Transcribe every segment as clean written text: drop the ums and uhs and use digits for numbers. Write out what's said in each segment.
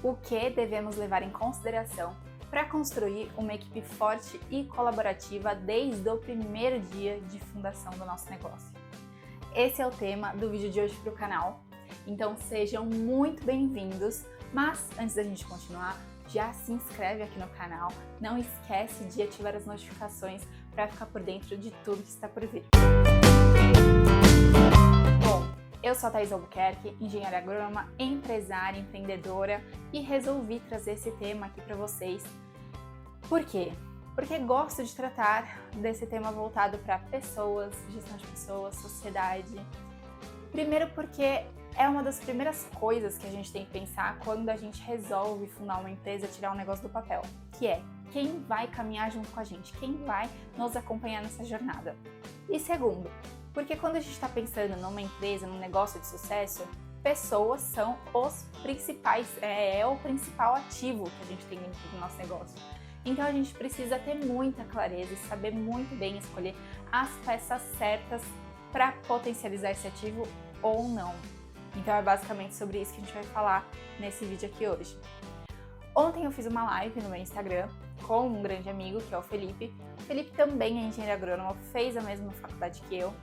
o que devemos levar em consideração para construir uma equipe forte e colaborativa desde o primeiro dia de fundação do nosso negócio. Esse é o tema do vídeo de hoje para o canal, então sejam muito bem-vindos, mas antes da gente continuar, já se inscreve aqui no canal, não esquece de ativar as notificações para ficar por dentro de tudo que está por vir. Bom, eu sou a Thaís Albuquerque, engenheira agrônoma, empresária, empreendedora e resolvi trazer esse tema aqui para vocês. Por quê? Porque gosto de tratar desse tema voltado para pessoas, gestão de pessoas, sociedade. Primeiro porque é uma das primeiras coisas que a gente tem que pensar quando a gente resolve fundar uma empresa, tirar um negócio do papel, que é quem vai caminhar junto com a gente, quem vai nos acompanhar nessa jornada. E segundo, porque quando a gente está pensando numa empresa, num negócio de sucesso, pessoas são os principais, é o principal ativo que a gente tem dentro do nosso negócio. Então a gente precisa ter muita clareza e saber muito bem escolher as peças certas para potencializar esse ativo ou não. Então é basicamente sobre isso que a gente vai falar nesse vídeo aqui hoje. Ontem eu fiz uma live no meu Instagram com um grande amigo, que é o Felipe. O Felipe também é engenheiro agrônomo, fez a mesma faculdade que eu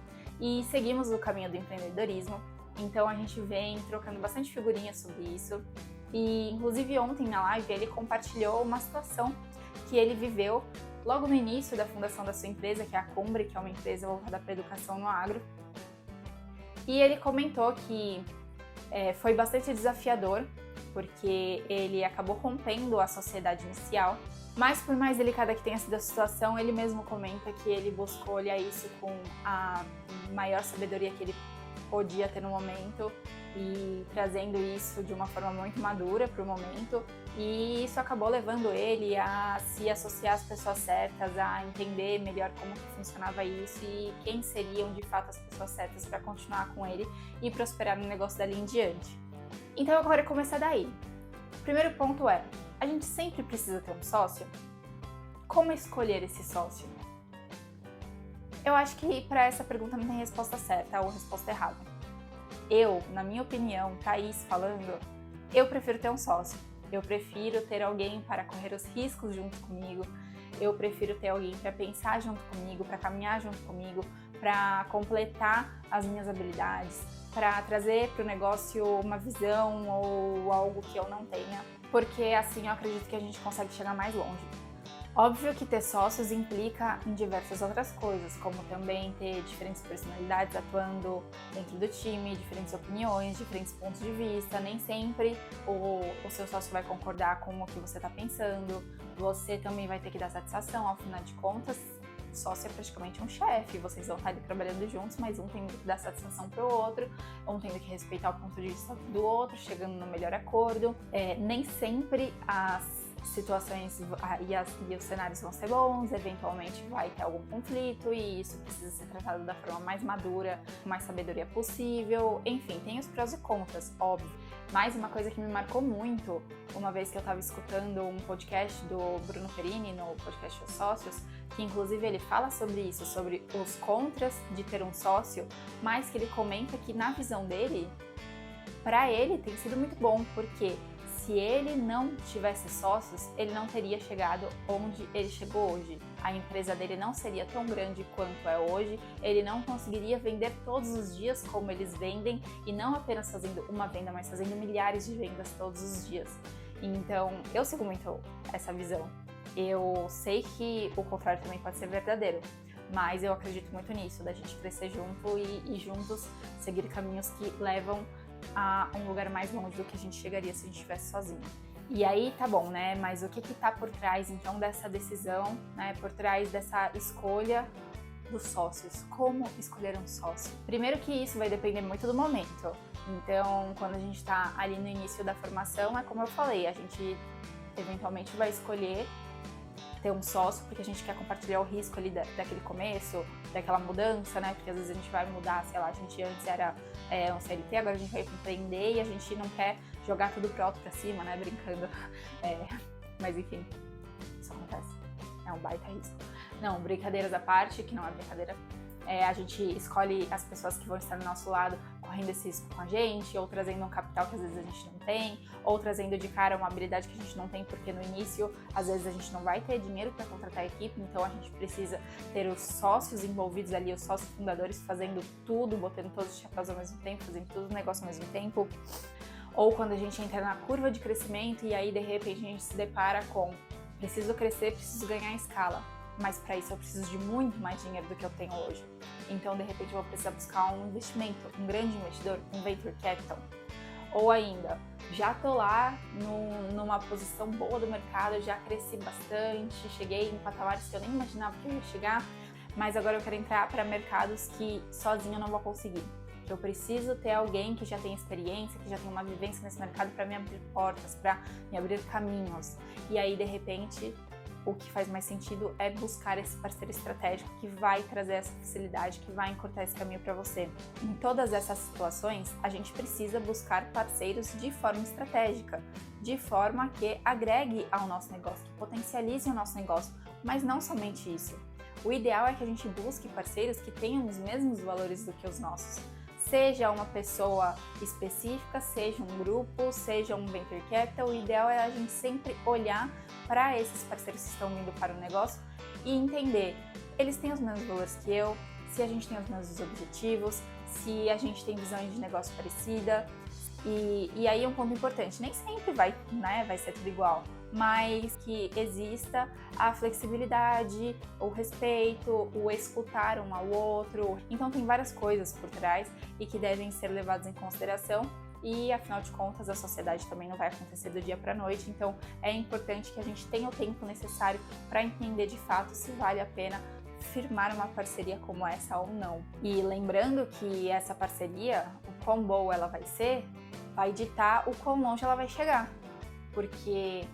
e seguimos o caminho do empreendedorismo. Então a gente vem trocando bastante figurinhas sobre isso. E inclusive ontem na live ele compartilhou uma situação que ele viveu logo no início da fundação da sua empresa, que é a Cumbre, que é uma empresa voltada para a educação no agro. E ele comentou que foi bastante desafiador, porque ele acabou rompendo a sociedade inicial, mas por mais delicada que tenha sido a situação, ele mesmo comenta que ele buscou olhar isso com a maior sabedoria que ele podia ter no momento e trazendo isso de uma forma muito madura para o momento, e isso acabou levando ele a se associar às pessoas certas, a entender melhor como que funcionava isso e quem seriam de fato as pessoas certas para continuar com ele e prosperar no negócio dali em diante. Então eu quero começar daí. O primeiro ponto é, a gente sempre precisa ter um sócio? Como escolher esse sócio? Eu acho que para essa pergunta não tem resposta certa ou resposta errada. Eu, na minha opinião, Thaís falando, eu prefiro ter um sócio. Eu prefiro ter alguém para correr os riscos junto comigo. Eu prefiro ter alguém para pensar junto comigo, para caminhar junto comigo, para completar as minhas habilidades, para trazer para o negócio uma visão ou algo que eu não tenha, porque assim eu acredito que a gente consegue chegar mais longe. Óbvio que ter sócios implica em diversas outras coisas, como também ter diferentes personalidades atuando dentro do time, diferentes opiniões, diferentes pontos de vista. Nem sempre o seu sócio vai concordar com o que você está pensando. Você também vai ter que dar satisfação, afinal de contas, o sócio é praticamente um chefe. Vocês vão estar ali trabalhando juntos, mas um tem que dar satisfação para o outro, um tem que respeitar o ponto de vista do outro, chegando no melhor acordo. Nem sempre as situações e os cenários vão ser bons, eventualmente vai ter algum conflito e isso precisa ser tratado da forma mais madura, com mais sabedoria possível. Enfim, tem os prós e contras, óbvio. Mas uma coisa que me marcou muito, uma vez que eu estava escutando um podcast do Bruno Perini, no podcast Os Sócios, que inclusive ele fala sobre isso, sobre os contras de ter um sócio, mas que ele comenta que na visão dele, para ele tem sido muito bom, porque se ele não tivesse sócios, ele não teria chegado onde ele chegou hoje. A empresa dele não seria tão grande quanto é hoje, ele não conseguiria vender todos os dias como eles vendem, e não apenas fazendo uma venda, mas fazendo milhares de vendas todos os dias. Então, eu sigo muito essa visão. Eu sei que o contrário também pode ser verdadeiro, mas eu acredito muito nisso, da gente crescer junto e juntos seguir caminhos que levam a um lugar mais longe do que a gente chegaria se a gente estivesse sozinho. E aí tá bom, né? Mas o que tá por trás então dessa decisão, né? Por trás dessa escolha dos sócios? Como escolher um sócio? Primeiro que isso vai depender muito do momento. Então, quando a gente tá ali no início da formação, é como eu falei, a gente eventualmente vai escolher ter um sócio, porque a gente quer compartilhar o risco ali daquele começo, daquela mudança, né? Porque às vezes a gente vai mudar, sei lá, a gente antes era um CLT, agora a gente vai empreender e a gente não quer jogar tudo pro alto pra cima, né? Brincando. Mas enfim, isso acontece. É um baita risco. Não, brincadeiras à parte, que não é brincadeira. A gente escolhe as pessoas que vão estar do nosso lado correndo esse risco com a gente, ou trazendo um capital que às vezes a gente não tem, ou trazendo de cara uma habilidade que a gente não tem, porque no início, às vezes a gente não vai ter dinheiro para contratar a equipe, então a gente precisa ter os sócios envolvidos ali, os sócios fundadores fazendo tudo, botando todos os chapéus ao mesmo tempo, fazendo todo o negócio ao mesmo tempo. Ou quando a gente entra na curva de crescimento e aí de repente a gente se depara com preciso crescer, preciso ganhar escala, mas para isso eu preciso de muito mais dinheiro do que eu tenho hoje. Então de repente eu vou precisar buscar um investimento, um grande investidor, um venture capital. Ou ainda, já tô lá numa posição boa do mercado, já cresci bastante, cheguei em patamares que eu nem imaginava que eu ia chegar, mas agora eu quero entrar para mercados que sozinho eu não vou conseguir. Eu preciso ter alguém que já tem experiência, que já tem uma vivência nesse mercado para me abrir portas, para me abrir caminhos. E aí, de repente, o que faz mais sentido é buscar esse parceiro estratégico que vai trazer essa facilidade, que vai encurtar esse caminho para você. Em todas essas situações, a gente precisa buscar parceiros de forma estratégica, de forma que agregue ao nosso negócio, que potencialize o nosso negócio, mas não somente isso. O ideal é que a gente busque parceiros que tenham os mesmos valores do que os nossos. Seja uma pessoa específica, seja um grupo, seja um venture capital, o ideal é a gente sempre olhar para esses parceiros que estão vindo para o negócio e entender, eles têm os mesmos valores que eu, se a gente tem os mesmos objetivos, se a gente tem visão de negócio parecida. E aí é um ponto importante, nem sempre vai ser tudo igual, mas que exista a flexibilidade, o respeito, o escutar um ao outro. Então tem várias coisas por trás e que devem ser levadas em consideração. E afinal de contas, a sociedade também não vai acontecer do dia para a noite, então é importante que a gente tenha o tempo necessário para entender de fato se vale a pena firmar uma parceria como essa ou não. E lembrando que essa parceria, o quão boa ela vai ser, vai ditar o quão longe ela vai chegar, porque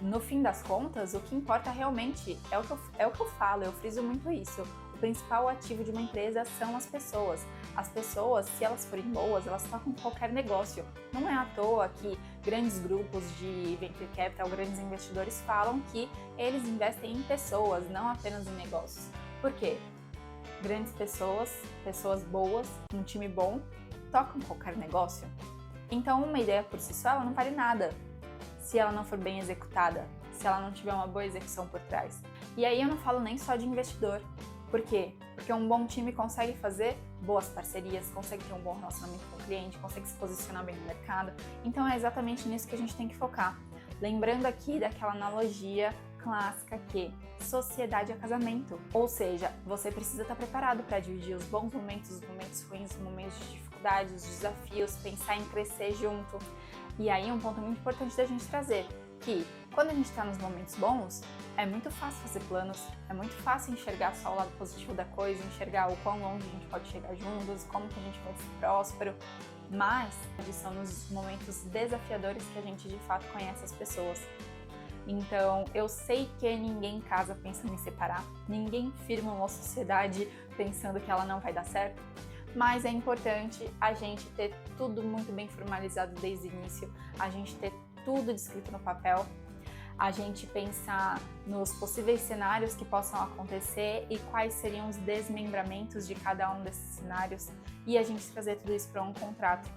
no fim das contas, o que importa realmente é o que eu falo, eu friso muito isso. O principal ativo de uma empresa são as pessoas. As pessoas, se elas forem boas, elas tocam qualquer negócio. Não é à toa que grandes grupos de venture capital, grandes investidores falam que eles investem em pessoas, não apenas em negócios. Por quê? Grandes pessoas, pessoas boas, um time bom, tocam qualquer negócio. Então, uma ideia por si só, ela não vale nada se ela não for bem executada, se ela não tiver uma boa execução por trás. E aí eu não falo nem só de investidor. Por quê? Porque um bom time consegue fazer boas parcerias, consegue ter um bom relacionamento com o cliente, consegue se posicionar bem no mercado. Então é exatamente nisso que a gente tem que focar. Lembrando aqui daquela analogia clássica que sociedade é casamento. Ou seja, você precisa estar preparado para dividir os bons momentos, os momentos ruins, os momentos de dificuldade, os desafios, pensar em crescer junto. E aí um ponto muito importante da gente trazer, que quando a gente está nos momentos bons, é muito fácil fazer planos, é muito fácil enxergar só o lado positivo da coisa, enxergar o quão longe a gente pode chegar juntos, como que a gente vai ser próspero, mas são nos momentos desafiadores que a gente de fato conhece as pessoas. Então, eu sei que ninguém casa pensando em separar, ninguém firma uma sociedade pensando que ela não vai dar certo, mas é importante a gente ter tudo muito bem formalizado desde o início, a gente ter tudo descrito no papel, a gente pensar nos possíveis cenários que possam acontecer e quais seriam os desmembramentos de cada um desses cenários e a gente trazer tudo isso para um contrato.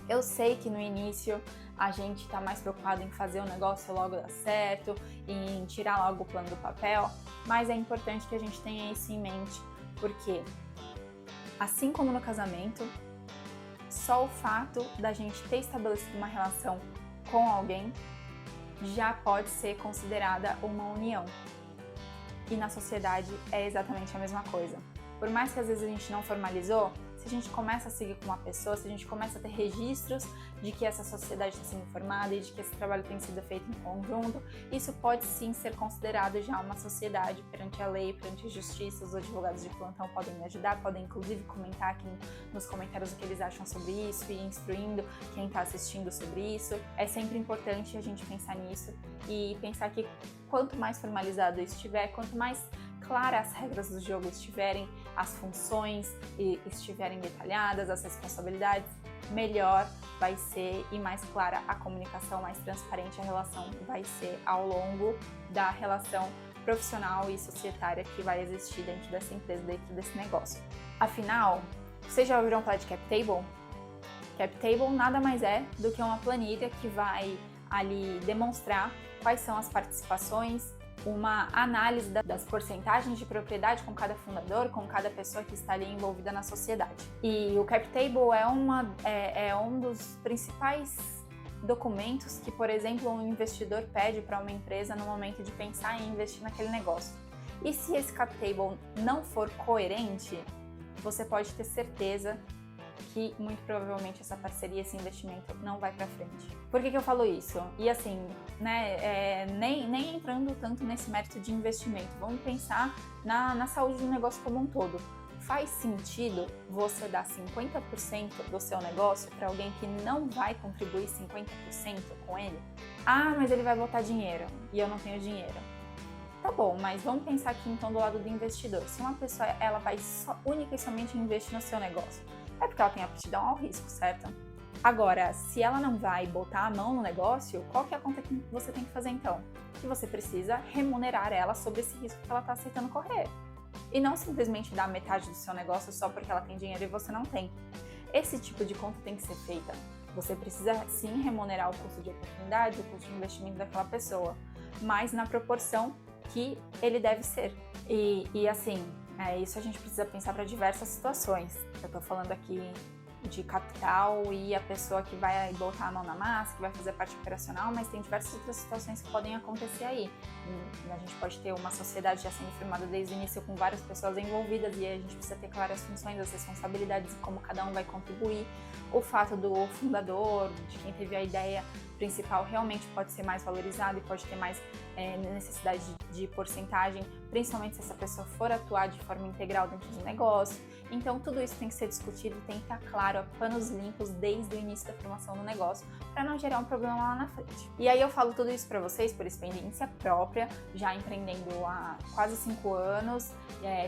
Eu sei que no início a gente está mais preocupado em fazer o negócio logo dar certo, em tirar logo o plano do papel, mas é importante que a gente tenha isso em mente, porque assim como no casamento, só o fato da gente ter estabelecido uma relação com alguém já pode ser considerada uma união. E na sociedade é exatamente a mesma coisa. Por mais que às vezes a gente não formalizou, se a gente começa a seguir com uma pessoa, se a gente começa a ter registros de que essa sociedade está sendo formada e de que esse trabalho tem sido feito em conjunto, isso pode sim ser considerado já uma sociedade perante a lei, perante a justiça. Os advogados de plantão podem me ajudar, podem inclusive comentar aqui nos comentários o que eles acham sobre isso e instruindo quem está assistindo sobre isso. É sempre importante a gente pensar nisso e pensar que quanto mais formalizado isso estiver, quanto mais claras as regras do jogo estiverem, as funções estiverem detalhadas, as responsabilidades, melhor vai ser e mais clara a comunicação, mais transparente a relação vai ser ao longo da relação profissional e societária que vai existir dentro dessa empresa, dentro desse negócio. Afinal, Vocês já ouviram falar de Cap Table? Cap Table nada mais é do que uma planilha que vai ali demonstrar quais são as participações, uma análise das porcentagens de propriedade com cada fundador, com cada pessoa que está ali envolvida na sociedade. E o Cap Table é um dos principais documentos que, por exemplo, um investidor pede para uma empresa no momento de pensar em investir naquele negócio. E se esse Cap Table não for coerente, você pode ter certeza que muito provavelmente essa parceria, esse investimento não vai para frente. Por que eu falo isso? E assim, né, nem entrando tanto nesse mérito de investimento, vamos pensar na saúde do negócio como um todo. Faz sentido você dar 50% do seu negócio para alguém que não vai contribuir 50% com ele? Ah, mas ele vai botar dinheiro e eu não tenho dinheiro. Tá bom, mas vamos pensar aqui então do lado do investidor. Se uma pessoa ela vai única e somente investir no seu negócio, é porque ela tem aptidão ao risco, certo? Agora, se ela não vai botar a mão no negócio, qual que é a conta que você tem que fazer então? Que você precisa remunerar ela sobre esse risco que ela está aceitando correr. E não simplesmente dar metade do seu negócio só porque ela tem dinheiro e você não tem. Esse tipo de conta tem que ser feita. Você precisa sim remunerar o custo de oportunidade, o custo de investimento daquela pessoa, mas na proporção que ele deve ser. E assim, isso a gente precisa pensar para diversas situações. Eu tô falando aqui de capital e a pessoa que vai botar a mão na massa, que vai fazer a parte operacional, mas tem diversas outras situações que podem acontecer aí. A gente pode ter uma sociedade já sendo firmada desde o início com várias pessoas envolvidas e a gente precisa ter claras funções, as responsabilidades e como cada um vai contribuir. O fato do fundador, de quem teve a ideia principal, realmente pode ser mais valorizado e pode ter mais necessidade de porcentagem, principalmente se essa pessoa for atuar de forma integral dentro do negócio. Então tudo isso tem que ser discutido e tem que estar claro, a panos limpos desde o início da formação do negócio, para não gerar um problema lá na frente. E aí eu falo tudo isso para vocês por experiência própria, já empreendendo há quase 5 anos,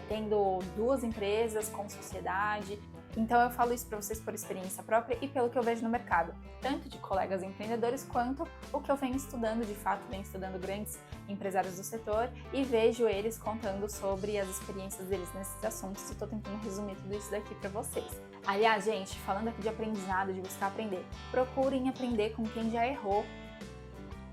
tendo 2 empresas com sociedade. Então eu falo isso para vocês por experiência própria e pelo que eu vejo no mercado, tanto de colegas empreendedores quanto o que eu venho estudando, de fato, venho estudando grandes empresários do setor e vejo eles contando sobre as experiências deles nesses assuntos e estou tentando resumir tudo isso daqui para vocês. Aliás, gente, falando aqui de aprendizado, de buscar aprender, procurem aprender com quem já errou.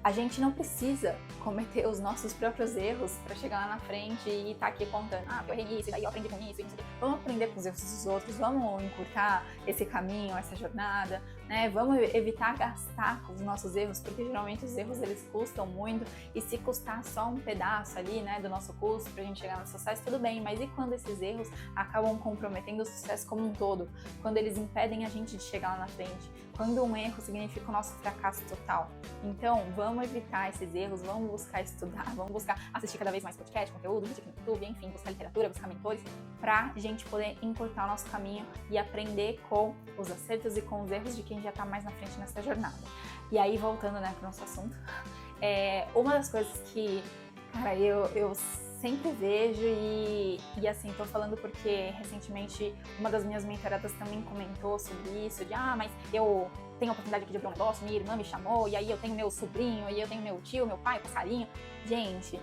A gente não precisa cometer os nossos próprios erros para chegar lá na frente e estar aqui contando, eu errei nisso, e daí eu aprendi com isso, Vamos aprender com os erros dos outros, vamos encurtar esse caminho, essa jornada, né? Vamos evitar gastar com os nossos erros, porque geralmente os erros eles custam muito e se custar só um pedaço ali, né, do nosso custo pra gente chegar no sucesso, tudo bem, mas e quando esses erros acabam comprometendo o sucesso como um todo? Quando eles impedem a gente de chegar lá na frente? Quando um erro significa o nosso fracasso total? Então, vamos evitar esses erros, vamos buscar estudar, vamos buscar assistir cada vez mais podcast, conteúdo, vídeo aqui no YouTube, enfim, buscar literatura, buscar mentores, pra gente poder encurtar o nosso caminho e aprender com os acertos e com os erros de quem já tá mais na frente nessa jornada. E aí, voltando, né, pro nosso assunto, uma das coisas que, cara, eu sempre vejo e assim, tô falando porque recentemente uma das minhas mentoradas também comentou sobre isso, mas eu tenho a oportunidade aqui de abrir um negócio, minha irmã me chamou, e aí eu tenho meu sobrinho, e eu tenho meu tio, meu pai, passarinho. Gente,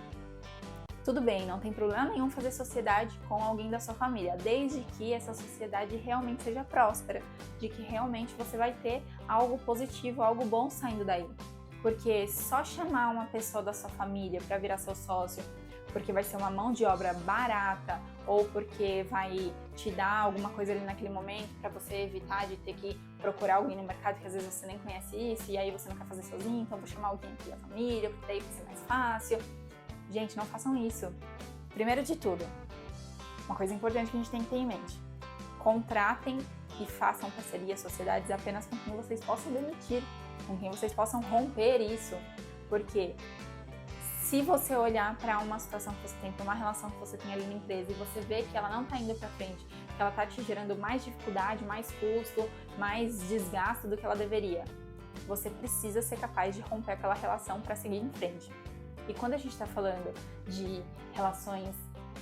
tudo bem, não tem problema nenhum fazer sociedade com alguém da sua família, desde que essa sociedade realmente seja próspera, de que realmente você vai ter algo positivo, algo bom saindo daí. Porque só chamar uma pessoa da sua família para virar seu sócio, porque vai ser uma mão de obra barata ou porque vai te dar alguma coisa ali naquele momento para você evitar de ter que procurar alguém no mercado que às vezes você nem conhece isso e aí você não quer fazer sozinho, então vou chamar alguém aqui da família porque daí vai ser mais fácil. Gente, não façam isso. Primeiro de tudo, uma coisa importante que a gente tem que ter em mente: contratem e façam parcerias, sociedades apenas com quem vocês possam demitir, com quem vocês possam romper isso, porque se você olhar para uma situação que você tem, para uma relação que você tem ali na empresa e você vê que ela não está indo para frente, que ela está te gerando mais dificuldade, mais custo, mais desgaste do que ela deveria, você precisa ser capaz de romper aquela relação para seguir em frente. E quando a gente está falando de relações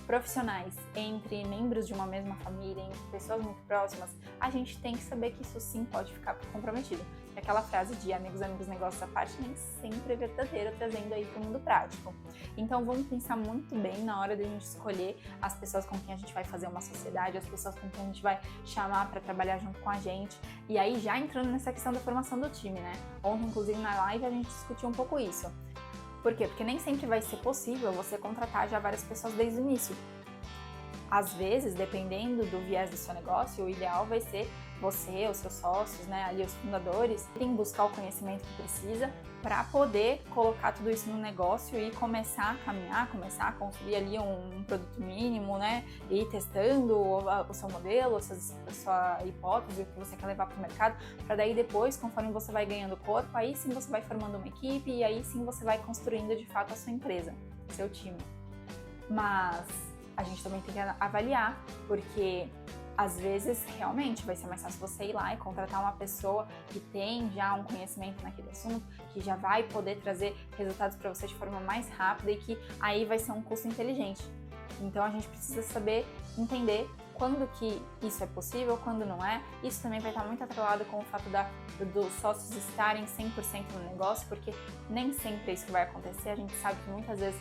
profissionais entre membros de uma mesma família, entre pessoas muito próximas, a gente tem que saber que isso sim pode ficar comprometido. aquela frase de amigos, amigos, negócios à parte nem sempre é verdadeira, trazendo aí para o mundo prático. Então vamos pensar muito bem na hora de a gente escolher as pessoas com quem a gente vai fazer uma sociedade, as pessoas com quem a gente vai chamar para trabalhar junto com a gente. E aí já entrando nessa questão da formação do time, né? Ontem, inclusive, na live a gente discutiu um pouco isso. Por quê? Porque nem sempre vai ser possível você contratar já várias pessoas desde o início. Às vezes, dependendo do viés do seu negócio, o ideal vai ser você, os seus sócios, né, ali os fundadores, irem buscar o conhecimento que precisa para poder colocar tudo isso no negócio e começar a caminhar, começar a construir ali um produto mínimo, né, e ir testando o seu modelo, a sua hipótese, o que você quer levar para o mercado, para daí depois, conforme você vai ganhando corpo, aí sim você vai formando uma equipe e aí sim você vai construindo de fato a sua empresa, seu time. Mas a gente também tem que avaliar, porque às vezes realmente vai ser mais fácil você ir lá e contratar uma pessoa que tem já um conhecimento naquele assunto, que já vai poder trazer resultados para você de forma mais rápida e que aí vai ser um custo inteligente. Então a gente precisa saber entender quando que isso é possível, quando não é. Isso também vai estar muito atrelado com o fato dos sócios estarem 100% no negócio, porque nem sempre é isso que vai acontecer. A gente sabe que muitas vezes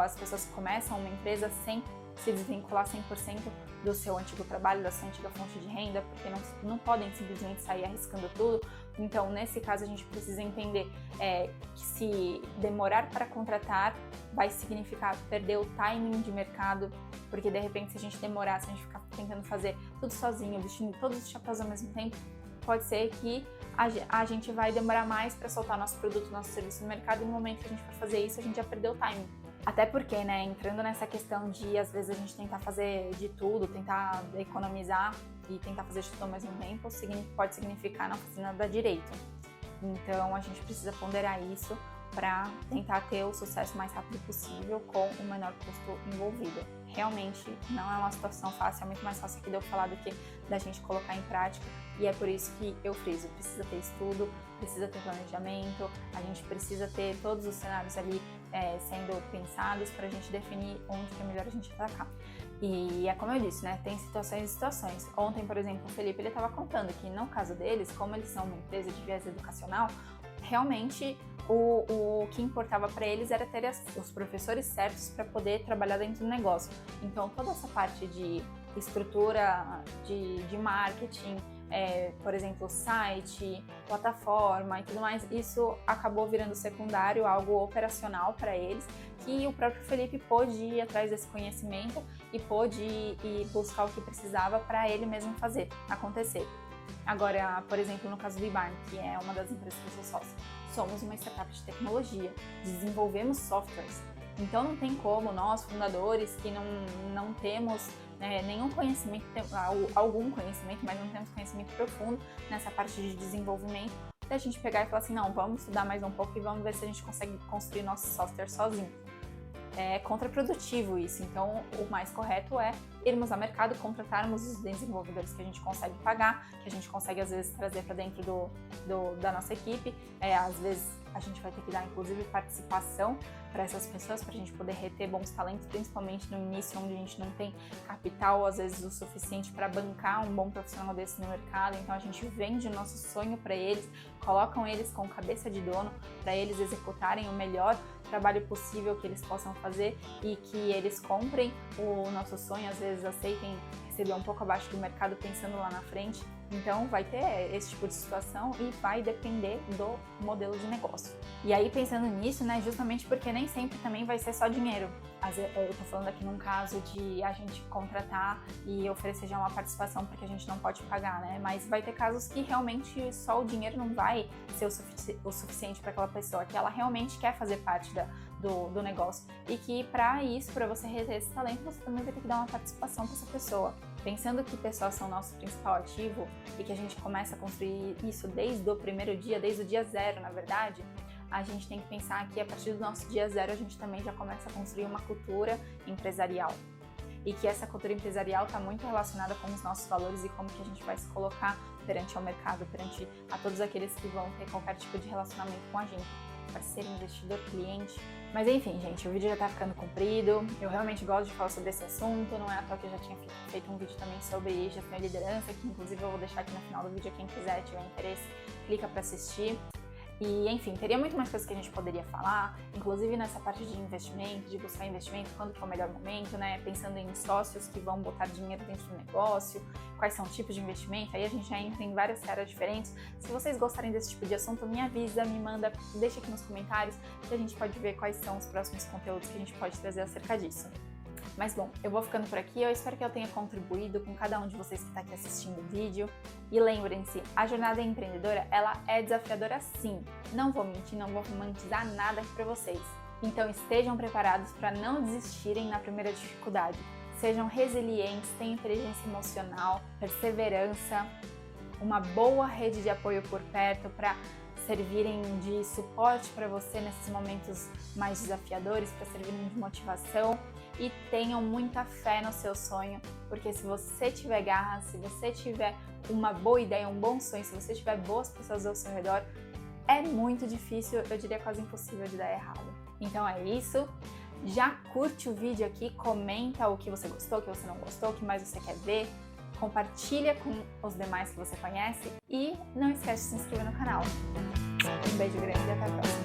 as pessoas começam uma empresa sem se desvincular 100% do seu antigo trabalho, da sua antiga fonte de renda, porque não podem simplesmente sair arriscando tudo. Então, nesse caso, a gente precisa entender que se demorar para contratar vai significar perder o timing de mercado, porque de repente, se a gente demorar, se a gente ficar tentando fazer tudo sozinho, vestindo todos os chapéus ao mesmo tempo, pode ser que a gente vai demorar mais para soltar nosso produto, nosso serviço no mercado, e no momento que a gente for fazer isso, a gente já perdeu o timing. Até porque, né, entrando nessa questão de, às vezes, a gente tentar fazer de tudo, tentar economizar e tentar fazer de tudo ao mesmo tempo, pode significar não fazer nada direito. Então, a gente precisa ponderar isso para tentar ter o sucesso mais rápido possível com o menor custo envolvido. Realmente não é uma situação fácil, é muito mais fácil aqui de eu falar do que da gente colocar em prática, e é por isso que eu friso, precisa ter estudo, precisa ter planejamento, a gente precisa ter todos os cenários ali sendo pensados para a gente definir onde que é melhor a gente atacar. E é como eu disse, né, tem situações e situações. Ontem, por exemplo, o Felipe estava contando que no caso deles, como eles são uma empresa de viés educacional, realmente o que importava para eles era ter os professores certos para poder trabalhar dentro do negócio. Então, toda essa parte de estrutura de marketing, por exemplo, site, plataforma e tudo mais, isso acabou virando secundário, algo operacional para eles, que o próprio Felipe pôde ir atrás desse conhecimento e pôde ir buscar o que precisava para ele mesmo fazer acontecer. Agora, por exemplo, no caso do eBarn, que é uma das empresas que eu sou sócia, somos uma startup de tecnologia, desenvolvemos softwares. Então não tem como nós, fundadores, que não temos nenhum conhecimento, algum conhecimento, mas não temos conhecimento profundo nessa parte de desenvolvimento, da gente pegar e falar assim, não, vamos estudar mais um pouco e vamos ver se a gente consegue construir nosso software sozinho. É contraprodutivo isso, então o mais correto é irmos ao mercado, contratarmos os desenvolvedores que a gente consegue pagar, que a gente consegue às vezes trazer para dentro da nossa equipe, às vezes a gente vai ter que dar inclusive participação para essas pessoas, para a gente poder reter bons talentos, principalmente no início, onde a gente não tem capital, às vezes, o suficiente para bancar um bom profissional desse no mercado. Então a gente vende o nosso sonho para eles, colocam eles com cabeça de dono, para eles executarem o melhor trabalho possível que eles possam fazer e que eles comprem o nosso sonho, às vezes aceitem receber um pouco abaixo do mercado pensando lá na frente. Então vai ter esse tipo de situação e vai depender do modelo de negócio. E aí pensando nisso, né, justamente porque nem sempre também vai ser só dinheiro. Eu tô falando aqui num caso de a gente contratar e oferecer já uma participação porque a gente não pode pagar, né? Mas vai ter casos que realmente só o dinheiro não vai ser o suficiente para aquela pessoa, que ela realmente quer fazer parte do negócio. E que para isso, para você reter esse talento, você também vai ter que dar uma participação para essa pessoa. Pensando que pessoas são nosso principal ativo e que a gente começa a construir isso desde o primeiro dia, desde o dia zero, na verdade, a gente tem que pensar que a partir do nosso dia zero a gente também já começa a construir uma cultura empresarial. E que essa cultura empresarial está muito relacionada com os nossos valores e como que a gente vai se colocar perante ao mercado, perante a todos aqueles que vão ter qualquer tipo de relacionamento com a gente. Parceiro, investidor, cliente. Mas enfim, gente, o vídeo já tá ficando comprido. Eu realmente gosto de falar sobre esse assunto. Não é à toa que eu já tinha feito um vídeo também sobre gestão e liderança, que inclusive eu vou deixar aqui no final do vídeo, quem quiser, tiver interesse, clica para assistir. E, enfim, teria muito mais coisas que a gente poderia falar, inclusive nessa parte de investimento, de buscar investimento, quando que é o melhor momento, né? Pensando em sócios que vão botar dinheiro dentro do negócio, quais são os tipos de investimento, aí a gente já entra em várias áreas diferentes. Se vocês gostarem desse tipo de assunto, me avisa, me manda, deixa aqui nos comentários, que a gente pode ver quais são os próximos conteúdos que a gente pode trazer acerca disso. Mas bom, eu vou ficando por aqui, eu espero que eu tenha contribuído com cada um de vocês que está aqui assistindo o vídeo. E lembrem-se, a jornada empreendedora, ela é desafiadora sim. Não vou mentir, não vou romantizar nada aqui para vocês. Então estejam preparados para não desistirem na primeira dificuldade. Sejam resilientes, tenham inteligência emocional, perseverança, uma boa rede de apoio por perto para servirem de suporte para você nesses momentos mais desafiadores, para servirem de motivação. E tenham muita fé no seu sonho, porque se você tiver garra, se você tiver uma boa ideia, um bom sonho, se você tiver boas pessoas ao seu redor, é muito difícil, eu diria quase impossível de dar errado. Então é isso, já curte o vídeo aqui, comenta o que você gostou, o que você não gostou, o que mais você quer ver, compartilha com os demais que você conhece e não esquece de se inscrever no canal. Um beijo grande e até a próxima!